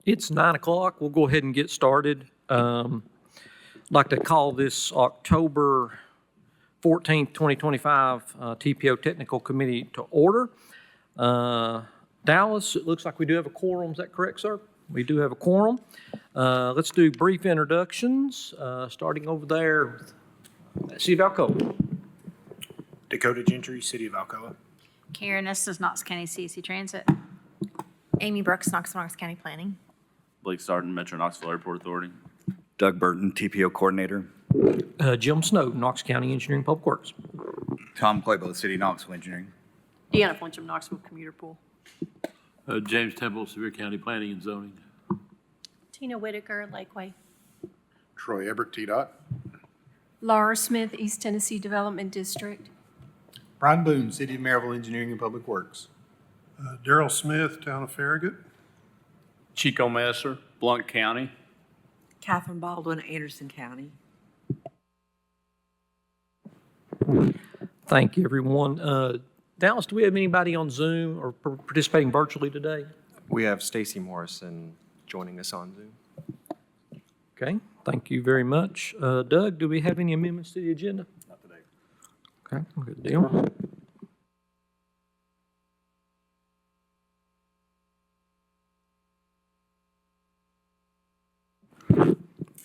It's 9 o'clock. We'll go ahead and get started. I'd like to call this October 14th, 2025 TPO Technical Committee to order. Dallas, it looks like we do have a quorum. Is that correct, sir? We do have a quorum. Let's do brief introductions, starting over there with City of Alcoa. Dakota Gentry, City of Alcoa. Karen Estes, Knox County CC Transit. Amy Brooks, Knox County Planning. Blake Sarton, Metro Knoxville Airport Authority. Doug Burton, TPO Coordinator. Jim Snow, Knox County Engineering Public Works. Tom Claybo, City of Knoxville Engineering. Deanna Flincham, Knoxville Commuter Pool. James Temple, Sevier County Planning and Zoning. Tina Whitaker, Lakeway. Troy Ebert, TDOT. Laura Smith, East Tennessee Development District. Brian Boone, City of Maryville Engineering and Public Works. Daryl Smith, Town of Farragut. Chico Messer, Blount County. Catherine Baldwin, Anderson County. Thank you, everyone. Dallas, do we have anybody on Zoom or participating virtually today? We have Stacy Morrison joining us on Zoom. Okay, thank you very much. Doug, do we have any amendments to the agenda? Not today. Okay, good deal.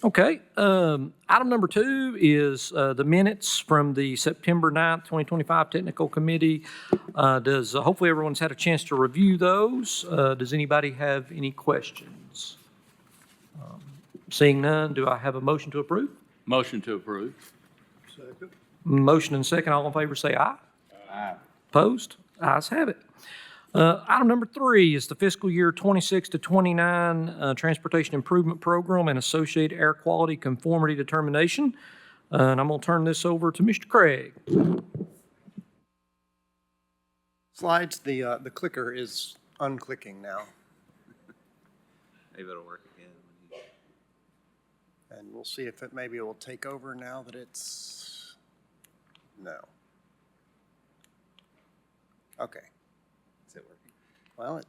Okay, item number 2 is the minutes from the September 9th, 2025 Technical Committee. Hopefully everyone's had a chance to review those. Does anybody have any questions? Seeing none, do I have a motion to approve? Motion to approve. Second. Motion and second, all in favor say aye. Aye. Opposed? Ayes have it. Item number 3 is the fiscal year 26 to 29 Transportation Improvement Program and associated air quality conformity determination. And I'm going to turn this over to Mr. Craig. Slides, the clicker is unclicking now. Maybe it'll work again. And we'll see if maybe it will take over now that it's, no. Okay. Is it working? Well,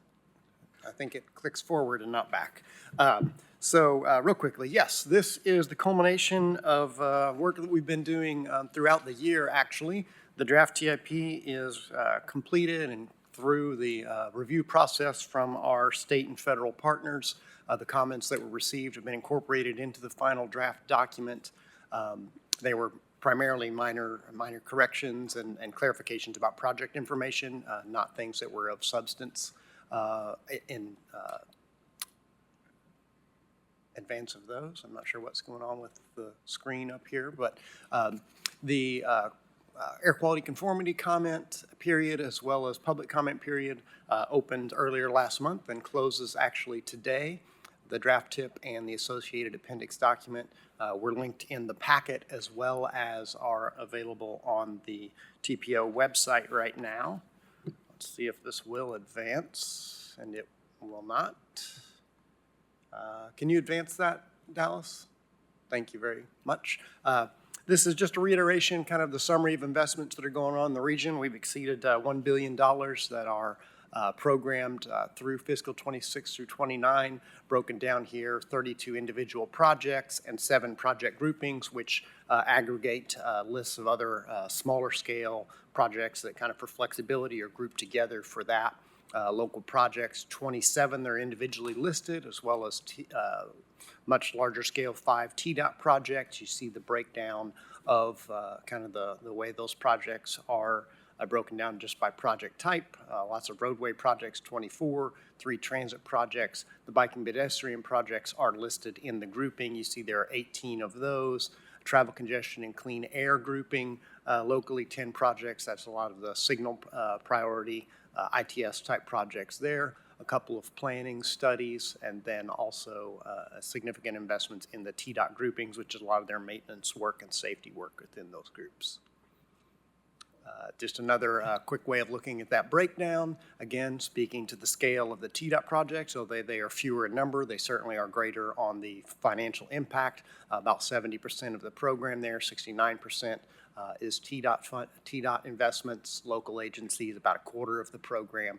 I think it clicks forward and not back. Real quickly, yes, this is the culmination of work that we've been doing throughout the year, actually. The draft TIP is completed and through the review process from our state and federal partners. The comments that were received have been incorporated into the final draft document. They were primarily minor corrections and clarifications about project information, not things that were of substance in advance of those. I'm not sure what's going on with the screen up here, but the air quality conformity comment period as well as public comment period opened earlier last month and closes actually today. The draft tip and the associated appendix document were linked in the packet as well as are available on the TPO website right now. Let's see if this will advance, and it will not. Can you advance that, Dallas? Thank you very much. This is just a reiteration, kind of the summary of investments that are going on in the region. We've exceeded $1 billion that are programmed through fiscal 26 through 29, broken down here, 32 individual projects and 7 project groupings, which aggregate lists of other smaller scale projects that kind of for flexibility are grouped together for that. Local projects, 27, they're individually listed, as well as much larger scale 5 TDOT projects. You see the breakdown of kind of the way those projects are broken down just by project type. Lots of roadway projects, 24, 3 transit projects. The bike and pedestrian projects are listed in the grouping. You see there are 18 of those. Travel congestion and clean air grouping, locally 10 projects. That's a lot of the signal priority ITS type projects there. A couple of planning studies, and then also significant investments in the TDOT groupings, which is a lot of their maintenance work and safety work within those groups. Just another quick way of looking at that breakdown. Again, speaking to the scale of the TDOT project, so they are fewer in number. They certainly are greater on the financial impact. About 70% of the program there, 69% is TDOT investments, local agencies, about a quarter of the program,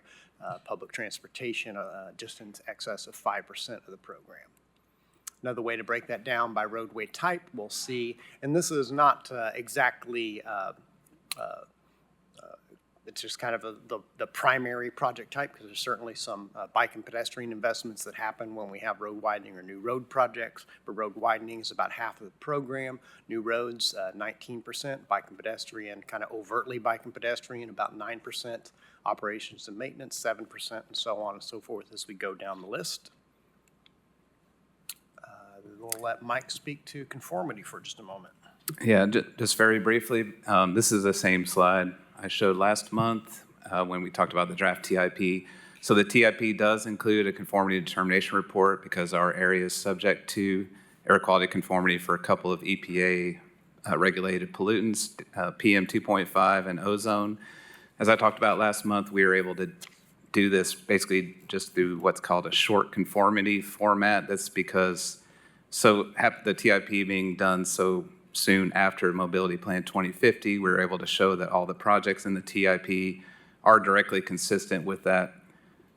public transportation, just in excess of 5% of the program. Another way to break that down by roadway type, we'll see, and this is not exactly, it's just kind of the primary project type, because there's certainly some bike and pedestrian investments that happen when we have road widening or new road projects, but road widening is about half of the program. New roads, 19%, bike and pedestrian, kind of overtly bike and pedestrian, about 9%, operations and maintenance, 7%, and so on and so forth as we go down the list. We'll let Mike speak to conformity for just a moment. Yeah, just very briefly, this is the same slide I showed last month when we talked about the draft TIP. So the TIP does include a conformity determination report because our area is subject to air quality conformity for a couple of EPA regulated pollutants, PM 2.5 and ozone. As I talked about last month, we were able to do this basically just through what's called a short conformity format. That's because the TIP being done so soon after Mobility Plan 2050, we were able to show that all the projects in the TIP are directly consistent with that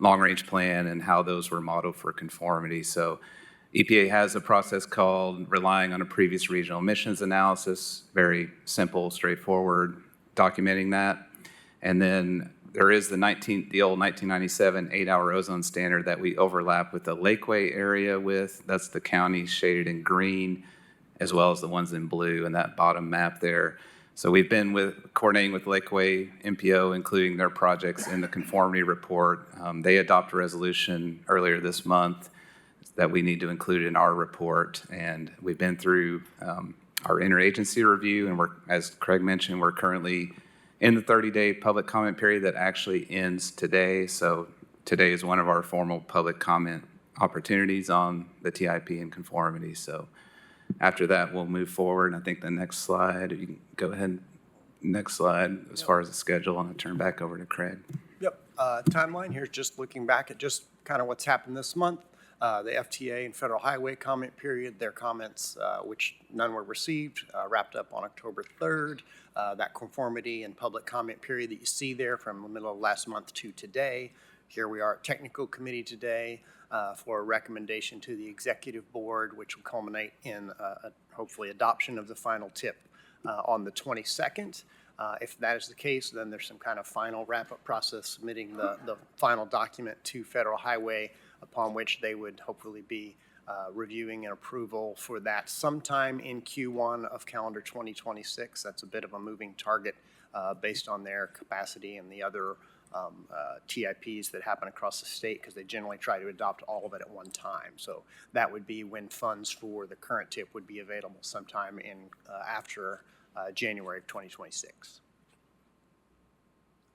long-range plan and how those were modeled for conformity. So EPA has a process called relying on a previous regional emissions analysis, very simple, straightforward, documenting that. And then there is the old 1997 8-hour ozone standard that we overlap with the Lakeway area with. That's the county shaded in green, as well as the ones in blue in that bottom map there. So we've been coordinating with Lakeway MPO, including their projects in the conformity report. They adopted a resolution earlier this month that we need to include in our report. And we've been through our interagency review, and as Craig mentioned, we're currently in the 30-day public comment period that actually ends today. So today is one of our formal public comment opportunities on the TIP and conformity. So after that, we'll move forward. And I think the next slide, you can go ahead, next slide, as far as the schedule, and I'll turn back over to Craig. Yep, timeline here's just looking back at just kind of what's happened this month. The FTA and Federal Highway comment period, their comments, which none were received, wrapped up on October 3rd. That conformity and public comment period that you see there from the middle of last month to today. Here we are at technical committee today for a recommendation to the executive board, which will culminate in hopefully adoption of the final tip on the 22nd. If that is the case, then there's some kind of final wrap-up process submitting the final document to Federal Highway, upon which they would hopefully be reviewing and approval for that sometime in Q1 of calendar 2026. That's a bit of a moving target based on their capacity and the other TIPs that happen across the state, because they generally try to adopt all of it at one time. So that would be when funds for the current tip would be available sometime in after January of 2026.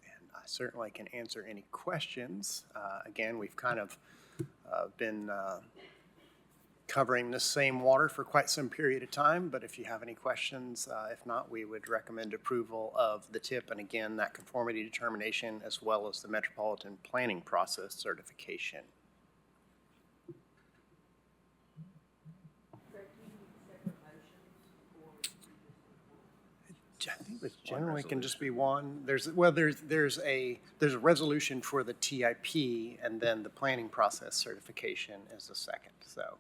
And I certainly can answer any questions. Again, we've kind of been covering the same water for quite some period of time, but if you have any questions, if not, we would recommend approval of the tip, and again, that conformity determination, as well as the metropolitan planning process certification. I think it generally can just be one. There's a resolution for the TIP, and then the planning process certification is the second. So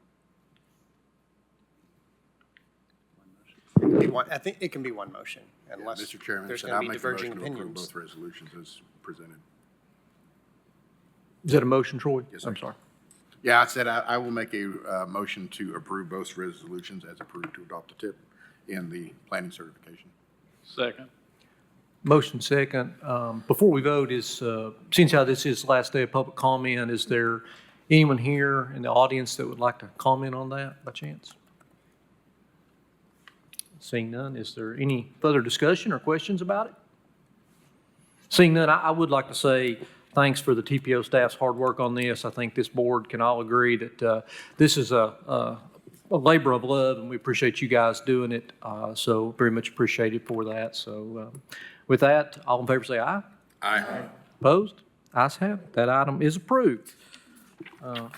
I think it can be one motion, unless Mr. Chairman, there's I'll going to be make a motion diverging to approve opinions. both resolutions as presented. Is that a motion, Troy? Yes, sir. I'm sorry. Yeah, I said I will make a motion to approve both resolutions as approved to adopt the tip in the planning certification. Second. Motion second. Before we vote, since how this is the last day of public comment, is there anyone here in the audience that would like to comment on that by chance? Seeing none, is there any further discussion or questions about it? Seeing none, I would like to say thanks for the TPO staff's hard work on this. I think this board can all agree that this is a labor of love, and we appreciate you guys doing it. So very much appreciated for that. So with that, all in favor say aye. Aye. Opposed? Ayes have it. That item is approved.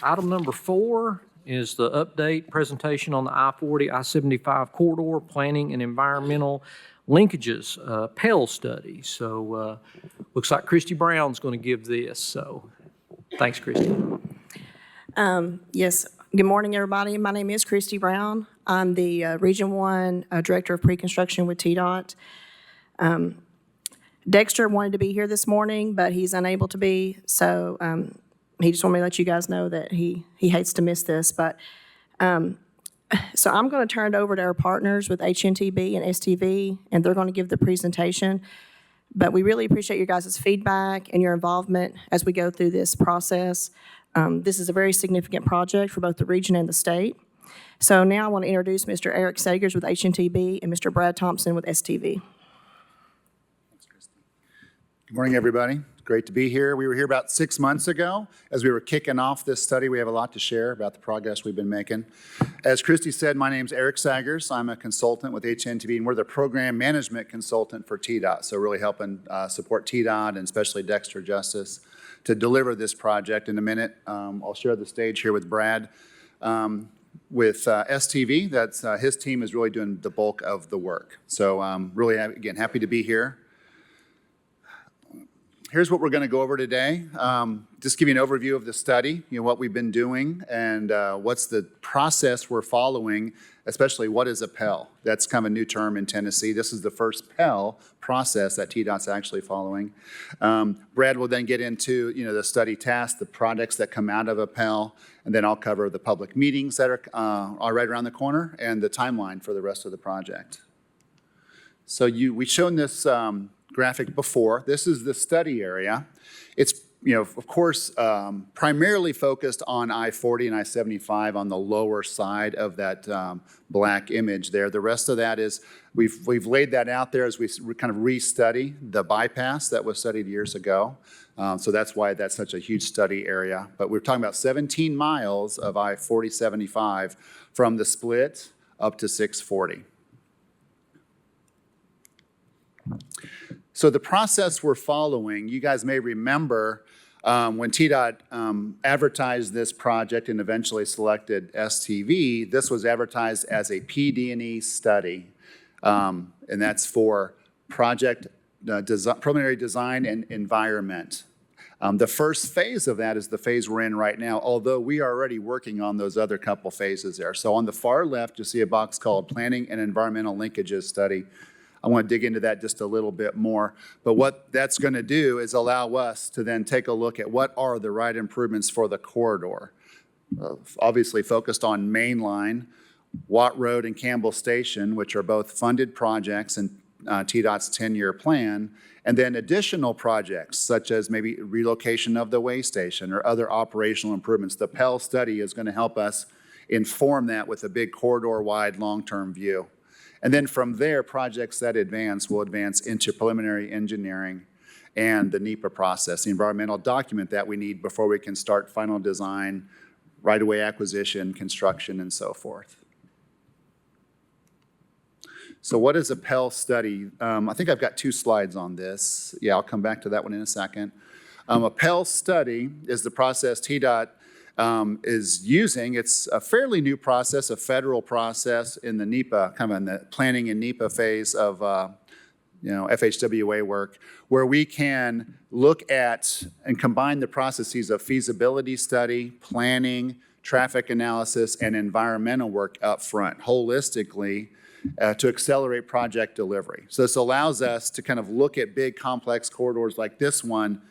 Item number 4 is the update presentation on the I-40, I-75 corridor planning and environmental linkages, Pell study. So looks like Christy Brown's going to give this. So thanks, Christy. Yes. Good morning, everybody. My name is Christy Brown. I'm the Region 1 Director of Pre-Construction with TDOT. Dexter wanted to be here this morning, but he's unable to be, so he just wanted me to let you guys know that he hates to miss this. But so I'm going to turn it over to our partners with HNTB and STV, and they're going to give the presentation. But we really appreciate your guys' feedback and your involvement as we go through this process. This is a very significant project for both the region and the state. So now I want to introduce Mr. Eric Sagers with HNTB and Mr. Brad Thompson with STV. Good morning, everybody. It's great to be here. We were here about 6 months ago. As we were kicking off this study, we have a lot to share about the progress we've been making. As Christy said, my name's Eric Sagers. I'm a consultant with HNTB, and we're the program management consultant for TDOT, so really helping support TDOT and especially Dexter Justice to deliver this project. In a minute, I'll share the stage here with Brad. With STV, that's his team is really doing the bulk of the work. So really, again, happy to be here. Here's what we're going to go over today. Just give you an overview of the study, what we've been doing, and what's the process we're following, especially what is a Pell. That's kind of a new term in Tennessee. This is the first Pell process that TDOT's actually following. Brad will then get into the study tasks, the products that come out of a Pell, and then I'll cover the public meetings that are right around the corner and the timeline for the rest of the project. So we've shown this graphic before. This is the study area. It's, of course, primarily focused on I-40 and I-75 on the lower side of that black image there. The rest of that is, we've laid that out there as we kind of restudy the bypass that was studied years ago. So that's why that's such a huge study area. But we're talking about 17 miles of I-40-75 from the split up to 640. So the process we're following, you guys may remember when TDOT advertised this project and eventually selected STV, this was advertised as a PD&E study. And that's for project preliminary design and environment. The first phase of that is the phase we're in right now, although we are already working on those other couple phases there. So on the far left, you'll see a box called Planning and Environmental Linkages Study. I want to dig into that just a little bit more. But what that's going to do is allow us to then take a look at what are the right improvements for the corridor. Obviously focused on Main Line, Watt Road and Campbell Station, which are both funded projects in TDOT's 10-year plan, and then additional projects such as maybe relocation of the way station or other operational improvements. The Pell study is going to help us inform that with a big corridor-wide long-term view. And then from there, projects that advance will advance into preliminary engineering and the NEPA process, the environmental document that we need before we can start final design, right-of-way acquisition, construction, and so forth. So what is a Pell study? I think I've got 2 slides on this. Yeah, I'll come back to that one in a second. A Pell study is the process TDOT is using. It's a fairly new process, a federal process in the NEPA, kind of in the planning and NEPA phase of FHWA work, where we can look at and combine the processes of feasibility study, planning, traffic analysis, and environmental work up front, holistically, to accelerate project delivery. So this allows us to kind of look at big complex corridors like this one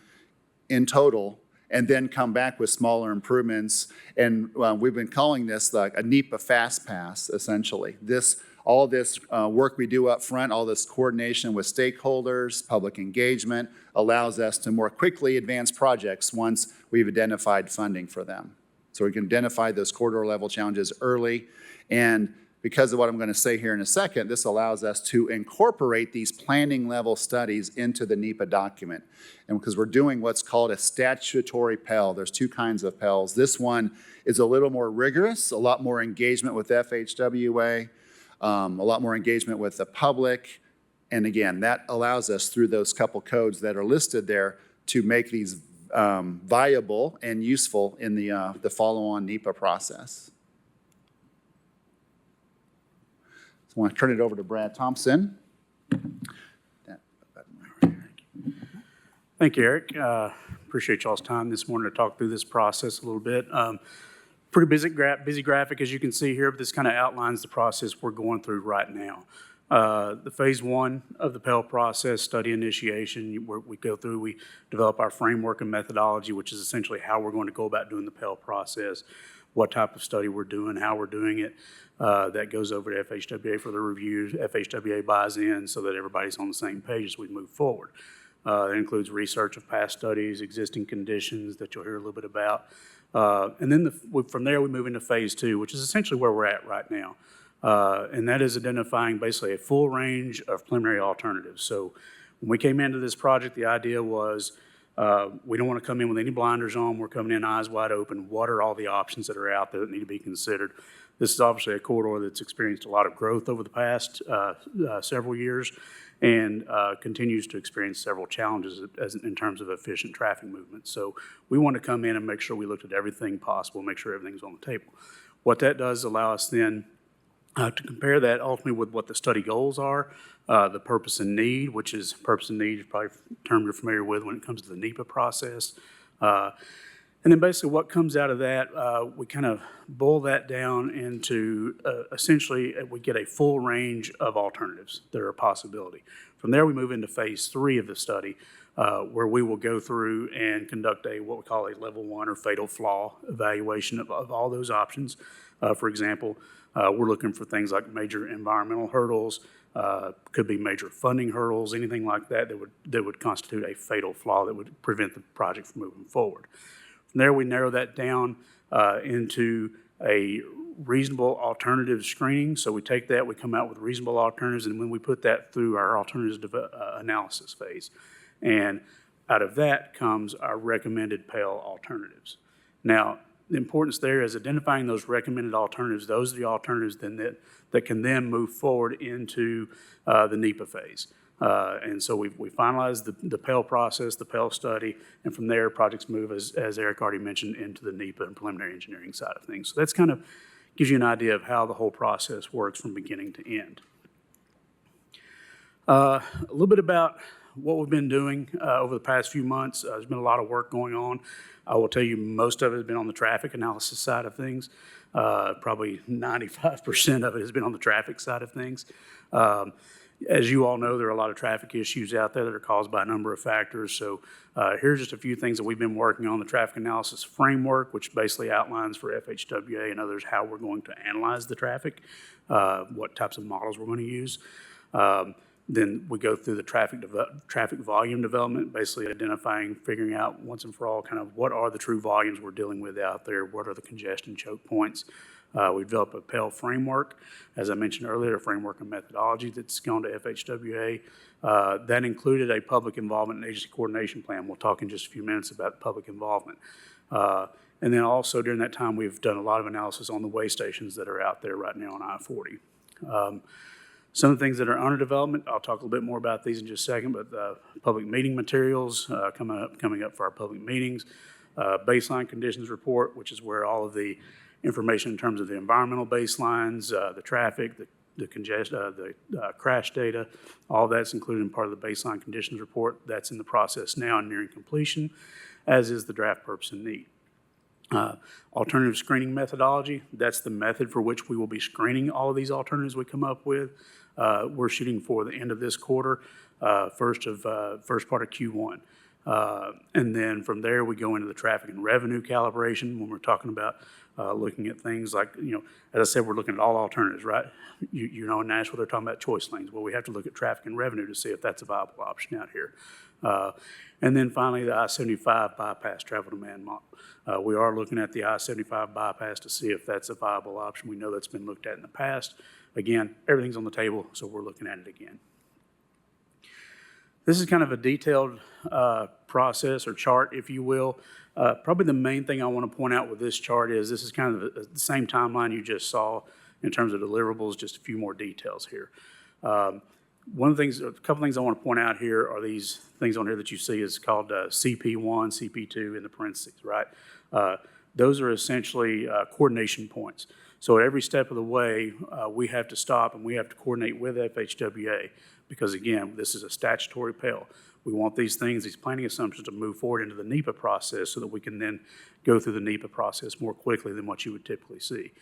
in total, and then come back with smaller improvements. And we've been calling this like a NEPA fast pass, essentially. All this work we do up front, all this coordination with stakeholders, public engagement, allows us to more quickly advance projects once we've identified funding for them. So we can identify those corridor level challenges early. And because of what I'm going to say here in a second, this allows us to incorporate these planning level studies into the NEPA document. And because we're doing what's called a statutory Pell, there's 2 kinds of Pells. This one is a little more rigorous, a lot more engagement with FHWA, a lot more engagement with the public. And again, that allows us through those couple codes that are listed there to make these viable and useful in the follow-on NEPA process. I want to turn it over to Brad Thompson. Thank you, Eric. Appreciate y'all's time this morning to talk through this process a little bit. Pretty busy graphic, as you can see here, but this kind of outlines the process we're going through right now. The phase one of the Pell process, study initiation, we go through, we develop our framework and methodology, which is essentially how we're going to go about doing the Pell process, what type of study we're doing, how we're doing it. That goes over to FHWA for the review. FHWA buys in so that everybody's on the same page as we move forward. That includes research of past studies, existing conditions that you'll hear a little bit about. And then from there, we move into phase two, which is essentially where we're at right now. And that is identifying basically a full range of preliminary alternatives. So when we came into this project, the idea was we don't want to come in with any blinders on. We're coming in eyes wide open. What are all the options that are out there that need to be considered? This is obviously a corridor that's experienced a lot of growth over the past several years and continues to experience several challenges in terms of efficient traffic movement. So we want to come in and make sure we looked at everything possible, make sure everything's on the table. What that does allow us then to compare that ultimately with what the study goals are, the purpose and need, which is purpose and need is probably a term you're familiar with when it comes to the NEPA process. And then basically what comes out of that, we kind of boil that down into essentially we get a full range of alternatives that are a possibility. From there, we move into phase three of the study, where we will go through and conduct what we call a level one or fatal flaw evaluation of all those options. For example, we're looking for things like major environmental hurdles, could be major funding hurdles, anything like that that would constitute a fatal flaw that would prevent the project from moving forward. From there, we narrow that down into a reasonable alternative screening. So we take that, we come out with reasonable alternatives, and when we put that through our alternatives analysis phase. And out of that comes our recommended Pell alternatives. Now, the importance there is identifying those recommended alternatives. Those are the alternatives then that can then move forward into the NEPA phase. And so we finalize the Pell process, the Pell study, and from there projects move, as Eric already mentioned, into the NEPA and preliminary engineering side of things. So that's kind of gives you an idea of how the whole process works from beginning to end. A little bit about what we've been doing over the past few months. There's been a lot of work going on. I will tell you most of it has been on the traffic analysis side of things. Probably 95% of it has been on the traffic side of things. As you all know, there are a lot of traffic issues out there that are caused by a number of factors. So here's just a few things that we've been working on. The traffic analysis framework, which basically outlines for FHWA and others how we're going to analyze the traffic, what types of models we're going to use. Then we go through the traffic volume development, basically identifying, figuring out once and for all kind of what are the true volumes we're dealing with out there, what are the congestion choke points. We developed a Pell framework, as I mentioned earlier, a framework and methodology that's gone to FHWA. That included a public involvement and agency coordination plan. We'll talk in just a few minutes about public involvement. And then also during that time, we've done a lot of analysis on the way stations that are out there right now on I-40. Some of the things that are under development, I'll talk a little bit more about these in just a second, but public meeting materials coming up for our public meetings. Baseline conditions report, which is where all of the information in terms of the environmental baselines, the traffic, the crash data, all that's included in part of the baseline conditions report. That's in the process now and nearing completion, as is the draft purpose and need. Alternative screening methodology, that's the method for which we will be screening all of these alternatives we come up with. We're shooting for the end of this quarter, first part of Q1. And then from there, we go into the traffic and revenue calibration when we're talking about looking at things like, as I said, we're looking at all alternatives, right? You know, in Nashville, they're talking about choice lanes. Well, we have to look at traffic and revenue to see if that's a viable option out here. And then finally, the I-75 bypass travel demand model. We are looking at the I-75 bypass to see if that's a viable option. We know that's been looked at in the past. Again, everything's on the table, so we're looking at it again. This is kind of a detailed process or chart, if you will. Probably the main thing I want to point out with this chart is this is kind of the same timeline you just saw in terms of deliverables, just a few more details here. A couple things I want to point out here are these things on here that you see is called CP1, CP2 in the parentheses, right? Those are essentially coordination points. So at every step of the way, we have to stop and we have to coordinate with FHWA because, again, this is a statutory PEL. We want these things, these planning assumptions, to move forward into the NEPA process so that we can then go through the NEPA process more quickly than what you would typically see.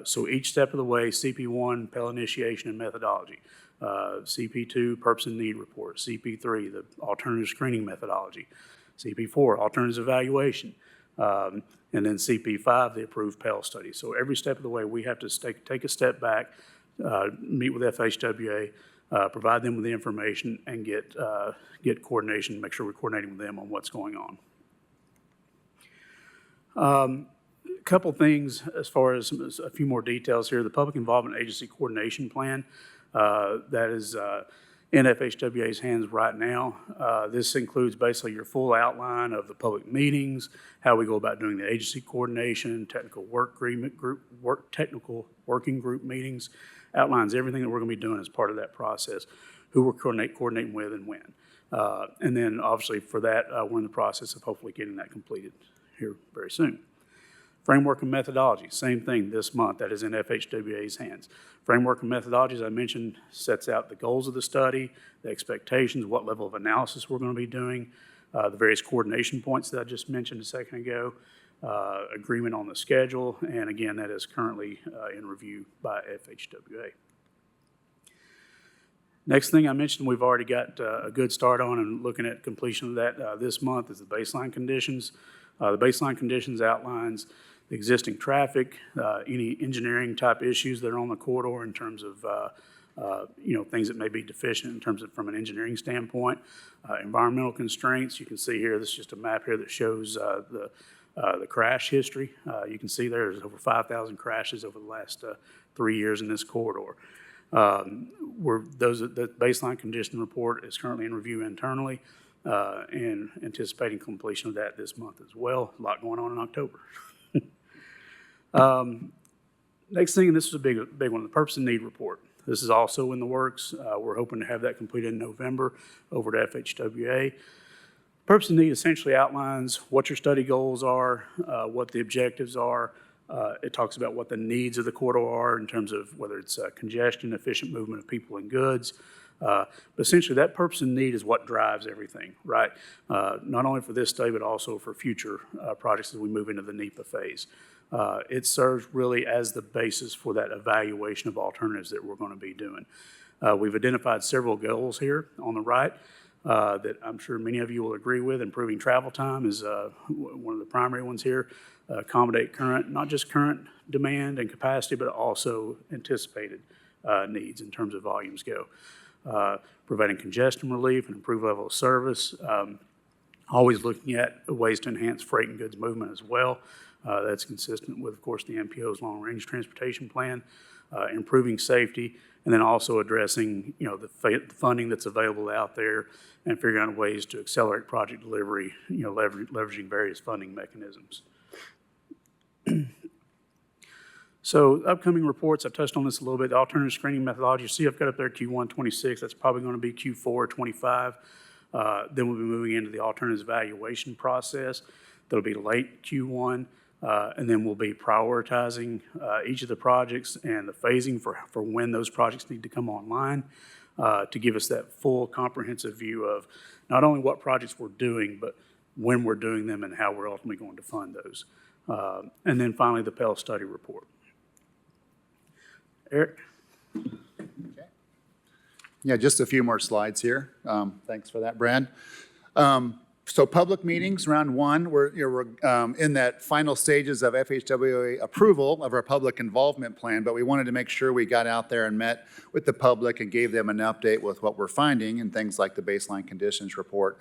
So each step of the way, CP1, PEL initiation and methodology, CP2, purpose and need report, CP3, the alternative screening methodology, CP4, alternatives evaluation, and then CP5, the approved PEL study. So every step of the way, we have to take a step back, meet with FHWA, provide them with the information, and get coordination, make sure we're coordinating with them on what's going on. A couple things as far as a few more details here. The Public Involvement Agency Coordination Plan, that is in FHWA's hands right now. This includes basically your full outline of the public meetings, how we go about doing the agency coordination, technical technical working group meetings, outlines everything that we're going to be doing as part of that process, who we're coordinating with and when. And then obviously for that, we're in the process of hopefully getting that completed here very soon. Framework and methodology, same thing this month. That is in FHWA's hands. Framework and methodology, as I mentioned, sets out the goals of the study, the expectations, what level of analysis we're going to be doing, the various coordination points that I just mentioned a second ago, agreement on the schedule, and again, that is currently in review by FHWA. Next thing I mentioned, we've already got a good start on and looking at completion of that this month is the baseline conditions. The baseline conditions outlines the existing traffic, any engineering type issues that are on the corridor in terms of things that may be deficient in terms of from an engineering standpoint. Environmental constraints, you can see here, this is just a map here that shows the crash history. You can see there's over 5,000 crashes over the last 3 years in this corridor. The baseline condition report is currently in review internally and anticipating completion of that this month as well. A lot going on in October. Next thing, and this is a big one, the purpose and need report. This is also in the works. We're hoping to have that completed in November over to FHWA. Purpose and need essentially outlines what your study goals are, what the objectives are. It talks about what the needs of the corridor are in terms of whether it's congestion, efficient movement of people and goods. But essentially that purpose and need is what drives everything, right? Not only for this study, but also for future projects as we move into the NEPA phase. It serves really as the basis for that evaluation of alternatives that we're going to be doing. We've identified several goals here on the right that I'm sure many of you will agree with. Improving travel time is one of the primary ones here. Accommodate not just current demand and capacity, but also anticipated needs in terms of volumes go. Providing congestion relief and improved level of service. Always looking at ways to enhance freight and goods movement as well. That's consistent with, of course, the MPO's long-range transportation plan. Improving safety, and then also addressing, the funding that's available out there and figuring out ways to accelerate project delivery, leveraging various funding mechanisms. So upcoming reports, I've touched on this a little bit. The alternative screening methodology, you see I've got up there Q1 26. That's probably going to be Q4 25. Then we'll be moving into the alternatives evaluation process. That'll be late Q1. And then we'll be prioritizing each of the projects and the phasing for when those projects need to come online to give us that full comprehensive view of not only what projects we're doing, but when we're doing them and how we're ultimately going to fund those. And then finally, the PEL study report. Eric? Okay. Yeah, just a few more slides here. Thanks for that, Brad. So public meetings, round one, we're in that final stages of FHWA approval of our public involvement plan, but we wanted to make sure we got out there and met with the public and gave them an update with what we're finding and things like the baseline conditions report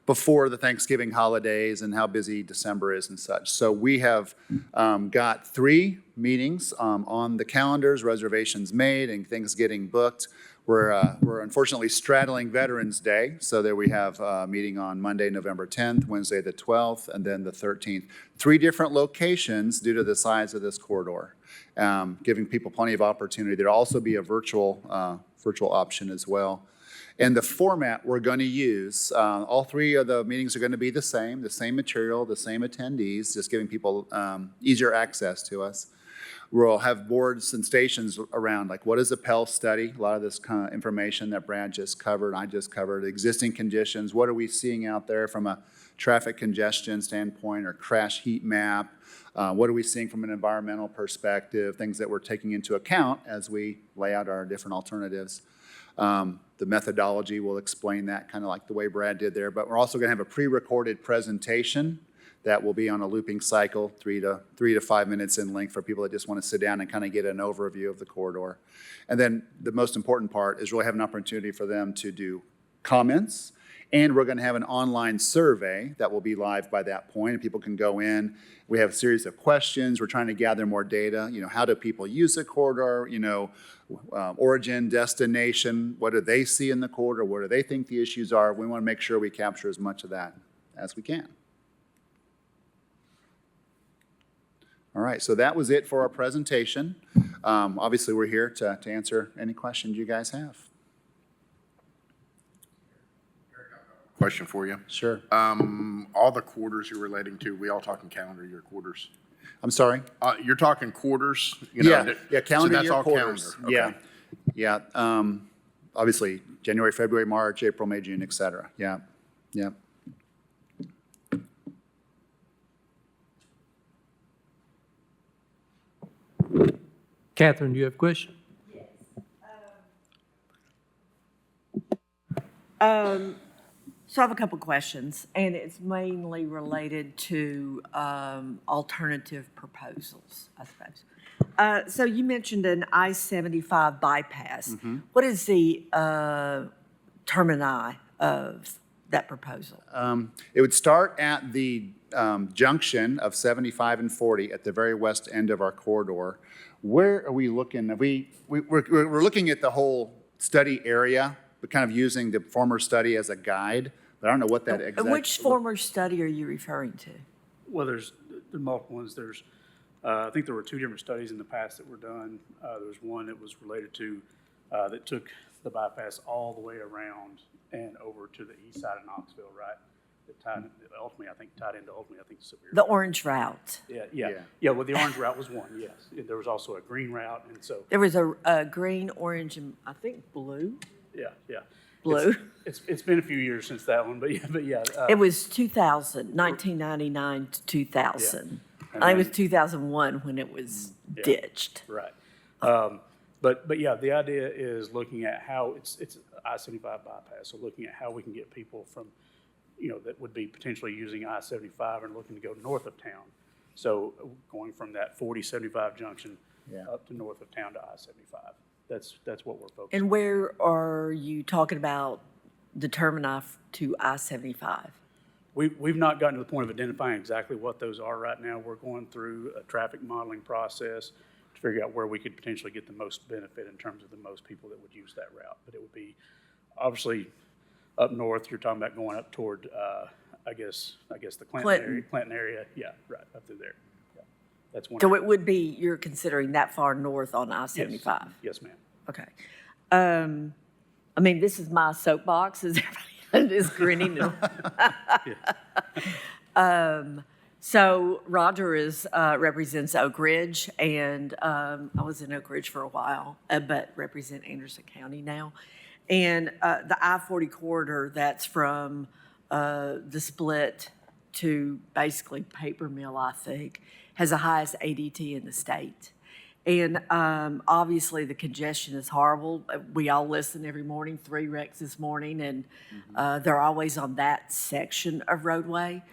before the Thanksgiving holidays and how busy December is and such. So we have got 3 meetings on the calendars, reservations made and things getting booked. We're unfortunately straddling Veterans Day, so there we have a meeting on Monday, November 10th, Wednesday the 12th, and then the 13th. 3 different locations due to the size of this corridor, giving people plenty of opportunity. There'll also be a virtual option as well. And the format we're going to use, all 3 of the meetings are going to be the same material, the same attendees, just giving people easier access to us. We'll have boards and stations around, like what is a Pell study? A lot of this kind of information that Brad just covered, I just covered, existing conditions. What are we seeing out there from a traffic congestion standpoint or crash heat map? What are we seeing from an environmental perspective? Things that we're taking into account as we lay out our different alternatives. The methodology will explain that, kind of like the way Brad did there. But we're also going to have a pre-recorded presentation that will be on a looping cycle, 3 to 5 minutes in length for people that just want to sit down and kind of get an overview of the corridor. And then the most important part is really have an opportunity for them to do comments. And we're going to have an online survey that will be live by that point, and people can go in. We have a series of questions. We're trying to gather more data. You know, how do people use the corridor? You know, origin, destination. What do they see in the corridor? What do they think the issues are? We want to make sure we capture as much of that as we can. All right, so that was it for our presentation. Obviously, we're here to answer any questions you guys have. Question for you. Sure. All the quarters you're relating to, we all talking calendar year quarters? I'm sorry? You're talking quarters? You know, Yeah, calendar so that's year all quarters. calendar. Okay. Yeah. Obviously, January, February, March, April, May, June, et cetera. Yeah. Catherine, do you have a question? So I have a couple questions, and it's mainly related to alternative proposals, I suppose. So you mentioned an I-75 bypass. What is the termini of that proposal? It would start at the junction of 75 and 40 at the very west end of our corridor. Where are we looking? We're looking at the whole study area, but kind of using the former study as a guide. But I don't know what that exactly. Which former study are you referring to? Well, there's multiple ones. I think there were 2 different studies in the past that were done. There was one that was related to, that took the bypass all the way around and over to the east side of Knoxville, right? That ultimately, I think, Superior. The orange route. Yeah, well, the orange route was one, yes. There was also a green route, and so. There was a green, orange, and I think blue. Yeah. Blue. It's been a few years since that one, but yeah. It was 2000, 1999 to 2000. Yeah. I think it was 2001 when it was ditched. Right. But yeah, the idea is looking at how it's I-75 bypass, so looking at how we can get people from, that would be potentially using I-75 and looking to go north of town. So going from that 40-75 junction up to north of town to I-75. That's what we're focused on. And where are you talking about the termini to I-75? We've not gotten to the point of identifying exactly what those are right now. We're going through a traffic modeling process to figure out where we could potentially get the most benefit in terms of the most people that would use that route. But it would be obviously up north. You're talking about going up toward, I guess the Clinton area. Yeah, right up through there. Yeah, that's one. So it would be, you're considering that far north on I-75? Yes, ma'am. Okay. I mean, this is my soapbox, as everybody is grinning. So Roger represents Oak Ridge, and I was in Oak Ridge for a while, but represent Anderson County now. And the I-40 corridor, that's from the split to basically Paper Mill, I think, has the highest ADT in the state. And obviously the congestion is horrible. We all listen every morning, 3 wrecks this morning, and they're always on that section of roadway.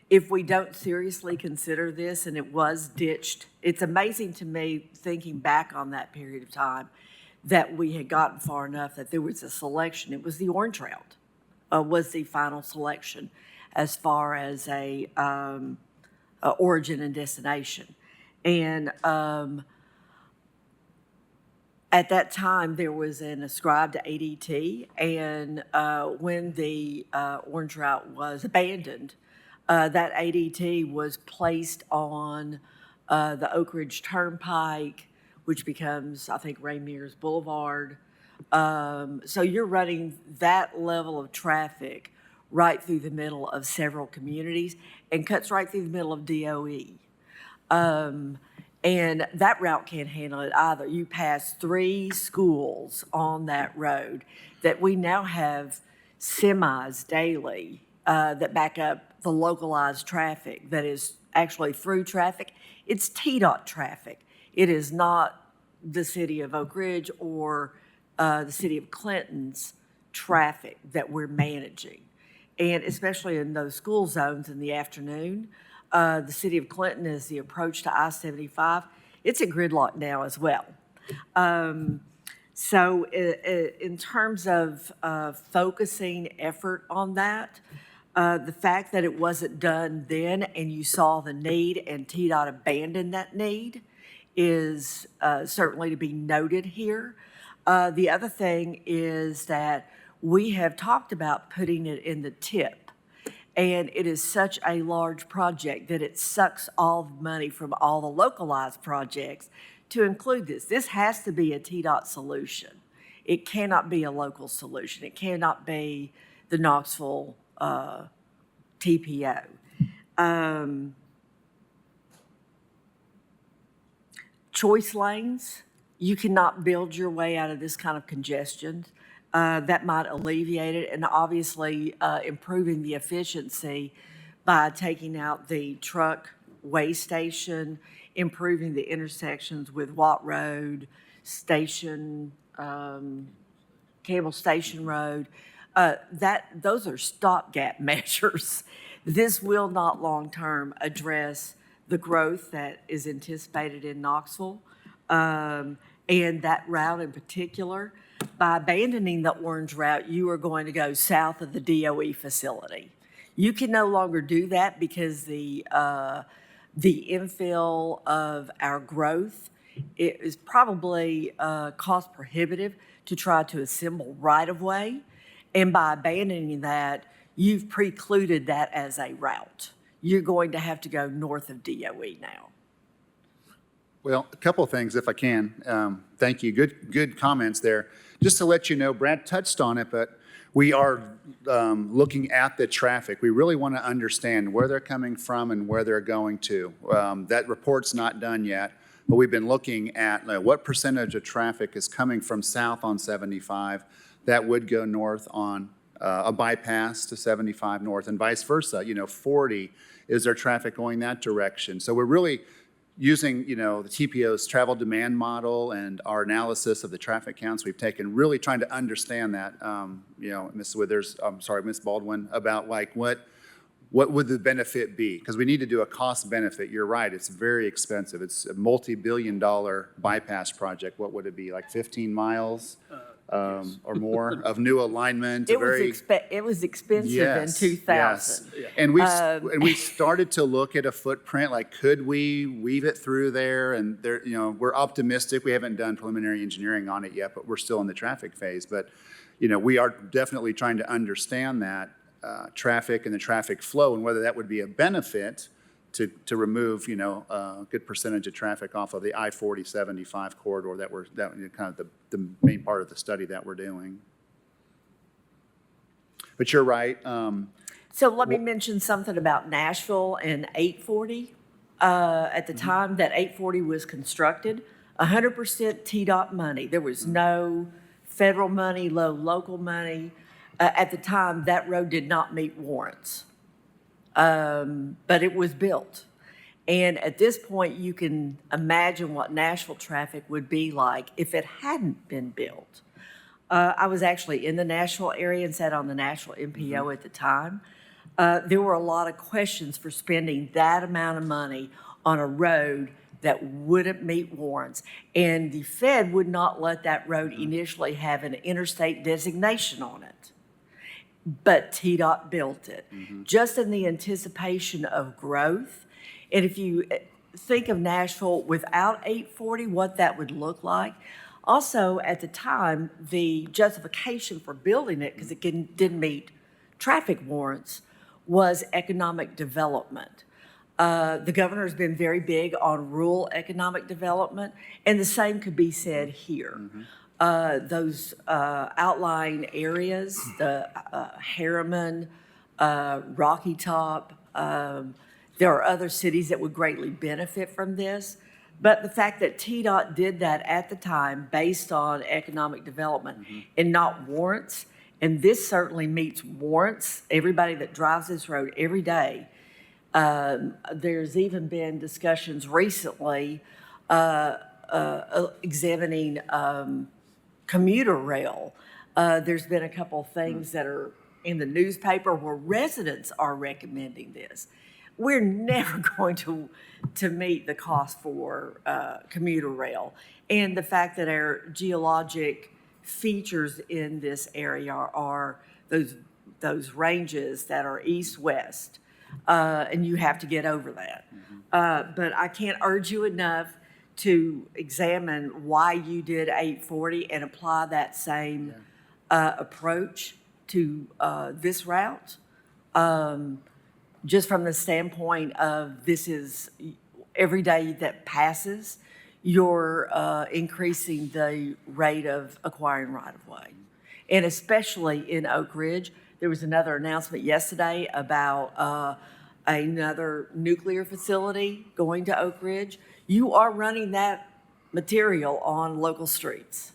If we don't seriously consider this, and it was ditched, it's amazing to me, thinking back on that period of time, that we had gotten far enough that there was a selection. It was the orange route, was the final selection as far as a origin and destination. And at that time, there was an ascribed ADT, and when the orange route was abandoned, that ADT was placed on the Oak Ridge Turnpike, which becomes, I think, Ramirez Boulevard. So you're running that level of traffic right through the middle of several communities and cuts right through the middle of DOE. And that route can't handle it either. You pass 3 schools on that road that we now have semis daily that back up the localized traffic that is actually through traffic. It's TDOT traffic. It is not the city of Oak Ridge or the city of Clinton's traffic that we're managing. And especially in those school zones in the afternoon, the city of Clinton is the approach to I-75. It's a gridlock now as well. So in terms of focusing effort on that, the fact that it wasn't done then and you saw the need and TDOT abandoned that need is certainly to be noted here. The other thing is that we have talked about putting it in the TIP. And it is such a large project that it sucks all the money from all the localized projects to include this. This has to be a TDOT solution. It cannot be a local solution. It cannot be the Knoxville TPO. Choice lanes, you cannot build your way out of this kind of congestion. That might alleviate it, and obviously improving the efficiency by taking out the truck weigh station, improving the intersections with Watt Road, Station, Campbell Station Road. Those are stopgap measures. This will not long-term address the growth that is anticipated in Knoxville, and that route in particular. By abandoning the orange route, you are going to go south of the DOE facility. You can no longer do that because the infill of our growth, it is probably cost prohibitive to try to assemble right-of-way. And by abandoning that, you've precluded that as a route. You're going to have to go north of DOE now. Well, a couple of things, if I can. Thank you. Good comments there. Just to let you know, Brad touched on it, but we are looking at the traffic. We really want to understand where they're coming from and where they're going to. That report's not done yet, but we've been looking at what percentage of traffic is coming from south on 75 that would go north on a bypass to 75 north and vice versa. 40, is there traffic going that direction? So we're really using, the TPO's travel demand model and our analysis of the traffic counts we've taken, really trying to understand that, Ms. Baldwin, about what would the benefit be? Because we need to do a cost benefit. You're right, it's very expensive. It's a multi-billion-dollar bypass project. What would it be, like 15 miles? Or more of new alignment. It was expensive in 2000. Yes. And we started to look at a footprint, like could we weave it through there? And there, we're optimistic. We haven't done preliminary engineering on it yet, but we're still in the traffic phase. But we are definitely trying to understand that traffic and the traffic flow and whether that would be a benefit to remove, a good percentage of traffic off of the I-40-75 corridor that kind of the main part of the study that we're doing. But you're right. So let me mention something about Nashville and 840. At the time that 840 was constructed, 100% TDOT money. There was no federal money, no local money. At the time, that road did not meet warrants. But it was built. And at this point, you can imagine what Nashville traffic would be like if it hadn't been built. I was actually in the Nashville area and sat on the Nashville MPO at the time. There were a lot of questions for spending that amount of money on a road that wouldn't meet warrants. And the Fed would not let that road initially have an interstate designation on it. But TDOT built it, just in the anticipation of growth. And if you think of Nashville without 840, what that would look like. Also, at the time, the justification for building it, because it didn't meet traffic warrants, was economic development. The governor's been very big on rural economic development, and the same could be said here. Those outlying areas, the Harriman, Rocky Top. There are other cities that would greatly benefit from this. But the fact that TDOT did that at the time based on economic development and not warrants, and this certainly meets warrants, everybody that drives this road every day. There's even been discussions recently examining commuter rail. There's been a couple of things that are in the newspaper where residents are recommending this. We're never going to meet the cost for commuter rail. And the fact that our geologic features in this area are those ranges that are east-west, and you have to get over that. But I can't urge you enough to examine why you did 840 and apply that same approach to this route. Just from the standpoint of this is every day that passes, you're increasing the rate of acquiring right-of-way. And especially in Oak Ridge, there was another announcement yesterday about another nuclear facility going to Oak Ridge. You are running that material on local streets.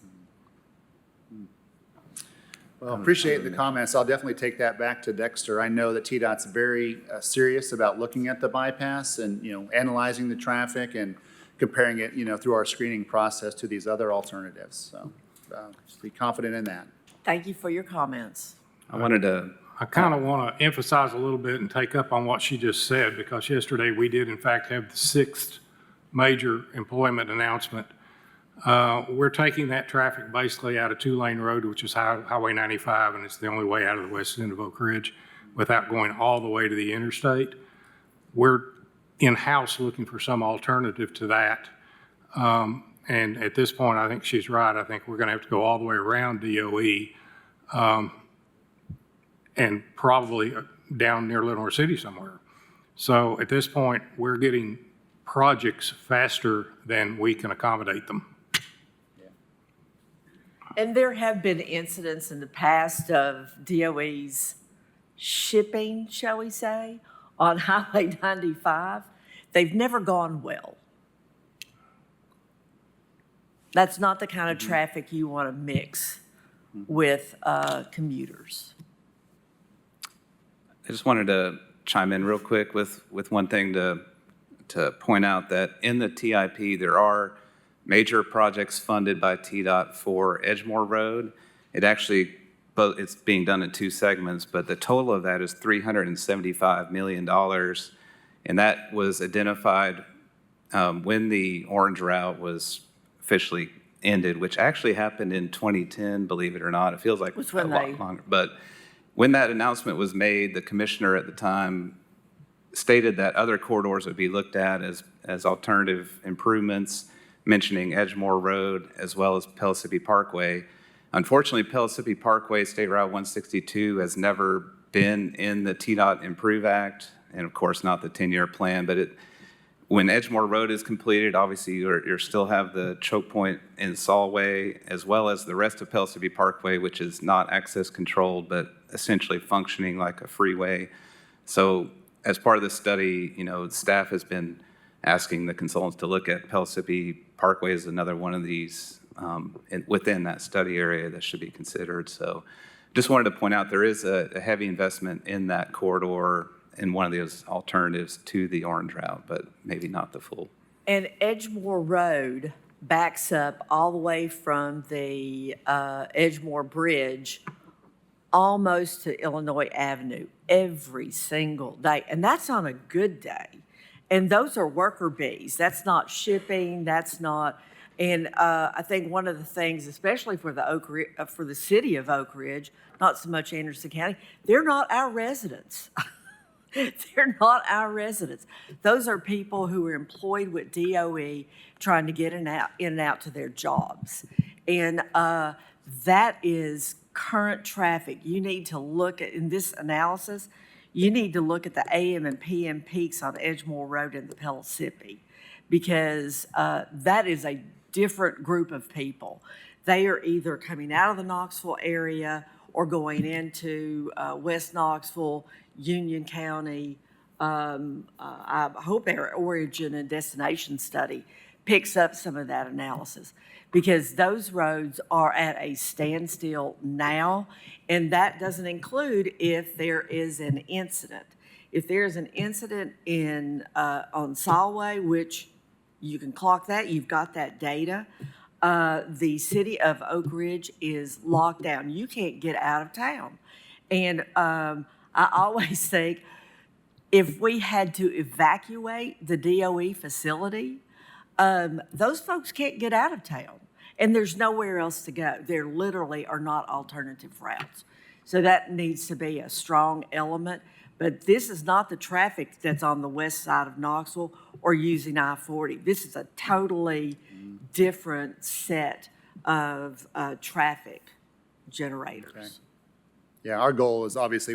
Well, appreciate the comments. I'll definitely take that back to Dexter. I know that TDOT's very serious about looking at the bypass and, analyzing the traffic and comparing it, through our screening process to these other alternatives. So just be confident in that. Thank you for your comments. I wanted to. I kind of want to emphasize a little bit and take up on what she just said, because yesterday we did in fact have the 6th major employment announcement. We're taking that traffic basically out of 2-lane road, which is Highway 95, and it's the only way out of the west end of Oak Ridge without going all the way to the interstate. We're in-house looking for some alternative to that. And at this point, I think she's right. I think we're going to have to go all the way around DOE and probably down near Little City somewhere. So at this point, we're getting projects faster than we can accommodate them. And there have been incidents in the past of DOE's shipping, shall we say, on Highway 95. They've never gone well. That's not the kind of traffic you want to mix with commuters. I just wanted to chime in real quick with one thing to point out that in the TIP, there are major projects funded by TDOT for Edgemore Road. It's being done in 2 segments, but the total of that is $375 million. And that was identified when the Orange Route was officially ended, which actually happened in 2010, believe it or not. It feels like a lot longer. But when that announcement was made, the commissioner at the time stated that other corridors would be looked at as alternative improvements, mentioning Edgemore Road as well as Pellissippi Parkway. Unfortunately, Pellissippi Parkway, State Route 162, has never been in the TDOT Improve Act, and of course not the 10-year plan, but when Edgemore Road is completed, obviously you still have the choke point in Solway, as well as the rest of Pellissippi Parkway, which is not access controlled, but essentially functioning like a freeway. So as part of the study, staff has been asking the consultants to look at Pellissippi Parkway as another one of these within that study area that should be considered. So just wanted to point out there is a heavy investment in that corridor in one of those alternatives to the Orange Route, but maybe not the full. And Edgemore Road backs up all the way from the Edgemore Bridge almost to Illinois Avenue every single day. And that's on a good day. And those are worker bees. That's not shipping. That's not. And I think one of the things, especially for the city of Oak Ridge, not so much Anderson County, they're not our residents. They're not our residents. Those are people who are employed with DOE trying to get in and out to their jobs. And that is current traffic. You need to look at, in this analysis, you need to look at the AM and PM peaks on Edgemore Road in the Pellissippi, because that is a different group of people. They are either coming out of the Knoxville area or going into West Knoxville, Union County, I hope their origin and destination study picks up some of that analysis, because those roads are at a standstill now, and that doesn't include if there is an incident. If there's an incident on Solway, which you can clock that, you've got that data, the city of Oak Ridge is locked down. You can't get out of town. And I always think, if we had to evacuate the DOE facility, those folks can't get out of town, and there's nowhere else to go. There literally are not alternative routes. So that needs to be a strong element, but this is not the traffic that's on the west side of Knoxville or using I-40. This is a totally different set of traffic generators. Okay. Yeah, our goal is obviously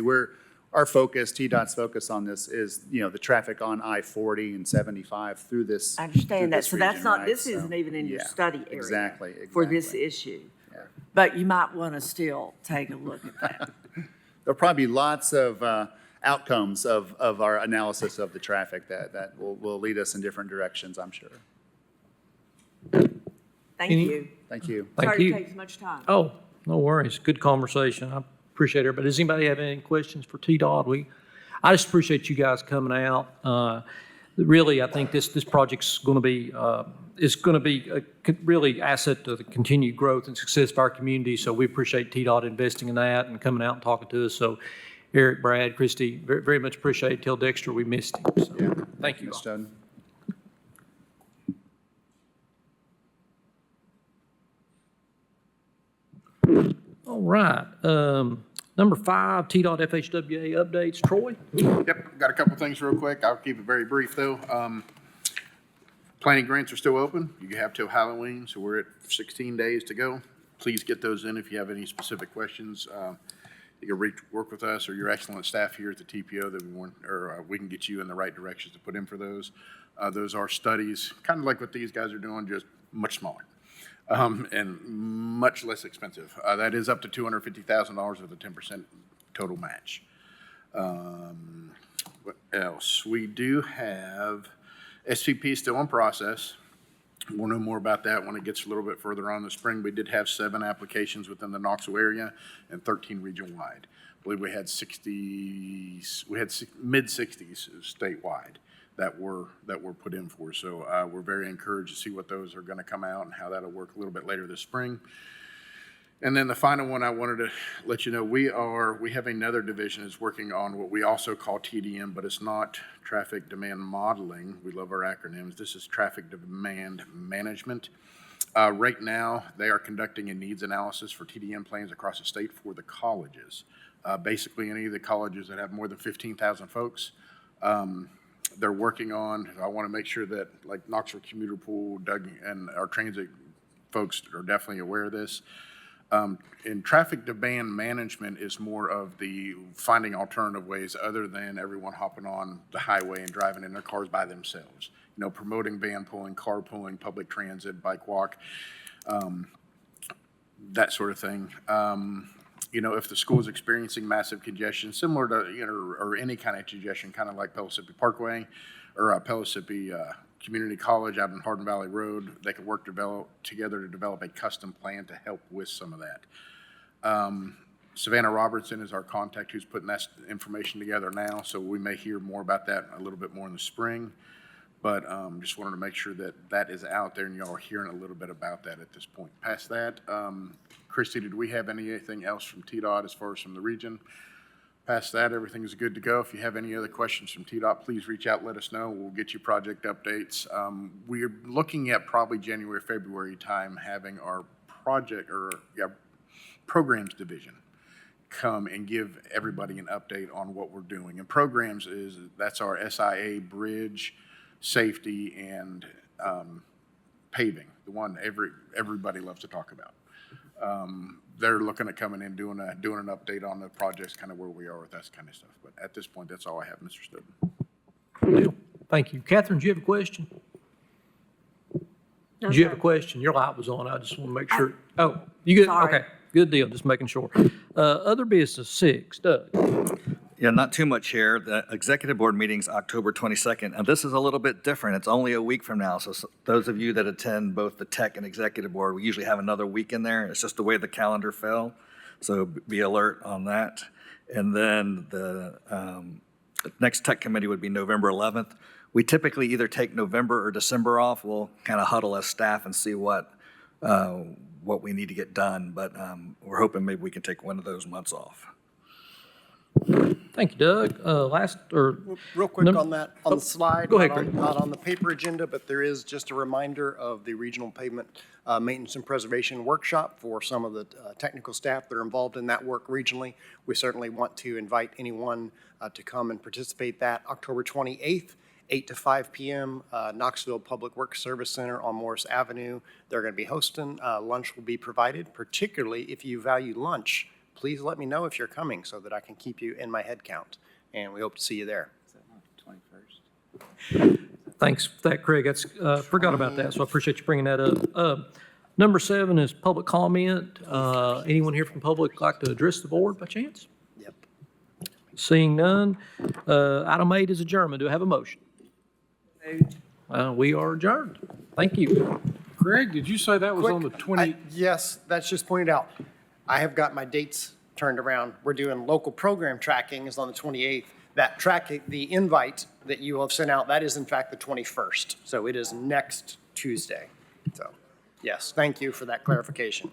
our focus, TDOT's focus on this is, the traffic on I-40 and 75 through this. I understand that. this So that's region, not, right? this So, isn't even in your yeah, study area. Exactly. For this issue. Yeah. But you might want to still take a look at that. There'll probably be lots of outcomes of our analysis of the traffic that will lead us in different directions, I'm sure. Thank you. Thank you. Thank Sorry you. to take so much time. Oh, no worries. Good conversation. I appreciate everybody. Does anybody have any questions for TDOT? I just appreciate you guys coming out. Really, I think this project's going to be a really asset to the continued growth and success of our community. So we appreciate TDOT investing in that and coming out and talking to us. So Eric, Brad, Christy, very, very much appreciate it. Tell Dexter we missed him. So, Yeah. thank you. Ms. Stone. All right. Number 5, TDOT FHWA updates. Troy? Yep, got a couple things real quick. I'll keep it very brief, though. Planning grants are still open. You have till Halloween, so we're at 16 days to go. Please get those in if you have any specific questions. You can work with us or your excellent staff here at the TPO that we can get you in the right directions to put in for those. Those are studies, kind of like what these guys are doing, just much smaller. And much less expensive. That is up to $250,000 with a 10% total match. What else? We do have SPP still in process. We'll know more about that when it gets a little bit further on in the spring. We did have 7 applications within the Knoxville area and 13 region-wide. I believe we had mid-60s statewide that were put in for. So we're very encouraged to see what those are going to come out and how that'll work a little bit later this spring. And then the final one I wanted to let you know, we have another division that's working on what we also call TDM, but it's not traffic demand modeling. We love our acronyms. This is traffic demand management. Right now, they are conducting a needs analysis for TDM plans across the state for the colleges. Basically, any of the colleges that have more than 15,000 folks, they're working on. I want to make sure that, like Knoxville Commuter Pool, Doug, and our transit folks are definitely aware of this. And traffic demand management is more of the finding alternative ways other than everyone hopping on the highway and driving in their cars by themselves. Promoting van pulling, carpooling, public transit, bike walk, that sort of thing. If the school is experiencing massive congestion, similar to, or any kind of congestion, kind of like Pellissippi Parkway or Pellissippi Community College out in Hardin Valley Road, they could work together to develop a custom plan to help with some of that. Savannah Robertson is our contact who's putting that information together now, so we may hear more about that a little bit more in the spring. But just wanted to make sure that that is out there and y'all are hearing a little bit about that at this point. Past that, Christy, did we have anything else from TDOT as far as from the region? Past that, everything is good to go. If you have any other questions from TDOT, please reach out, let us know. We'll get you project updates. We're looking at probably January, February time having our programs division come and give everybody an update on what we're doing. And programs that's our SIA bridge, safety, and paving, the one everybody loves to talk about. They're looking at coming in, doing an update on the projects, kind of where we are with that kind of stuff. But at this point, that's all I have, Mr. Stoughton. Thank you. Catherine, do you have a question? No, Did you sir. have a question? Your light was on. I just want to make sure. Oh, you good? Sorry. Okay, good deal. Just making sure. Other business, 6, Doug. Yeah, not too much here. The executive board meeting's October 22nd, and this is a little bit different. It's only a week from now, so those of you that attend both the tech and executive board, we usually have another week in there. It's just the way the calendar fell, so be alert on that. And then the next tech committee would be November 11th. We typically either take November or December off. We'll kind of huddle as staff and see what we need to get done, but we're hoping maybe we can take one of those months off. Thank you, Doug. Real quick on that, on the slide. Go ahead, not on- Greg. Not on the paper agenda, but there is just a reminder of the Regional Pavement Maintenance and Preservation Workshop for some of the technical staff that are involved in that work regionally. We certainly want to invite anyone to come and participate that October 28th, 8 to 5 p.m., Knoxville Public Works Service Center on Morris Avenue. They're going to be hosting. Lunch will be provided, particularly if you value lunch. Please let me know if you're coming so that I can keep you in my head count, and we hope to see you there. Thanks for that, Craig. That's, forgot about that, so I appreciate you bringing that up. Number 7 is public comment. Anyone here from public like to address the board by chance? Yep. Seeing none. Item 8 is adjournment. Do I have a motion? We are adjourned. Thank you. Greg, did you say that was on the 20? Yes, that's just pointed out. I have got my dates turned around. We're doing local program tracking is on the 28th. That tracking, the invite that you have sent out, that is in fact the 21st. So it is next Tuesday. So, yes, thank you for that clarification.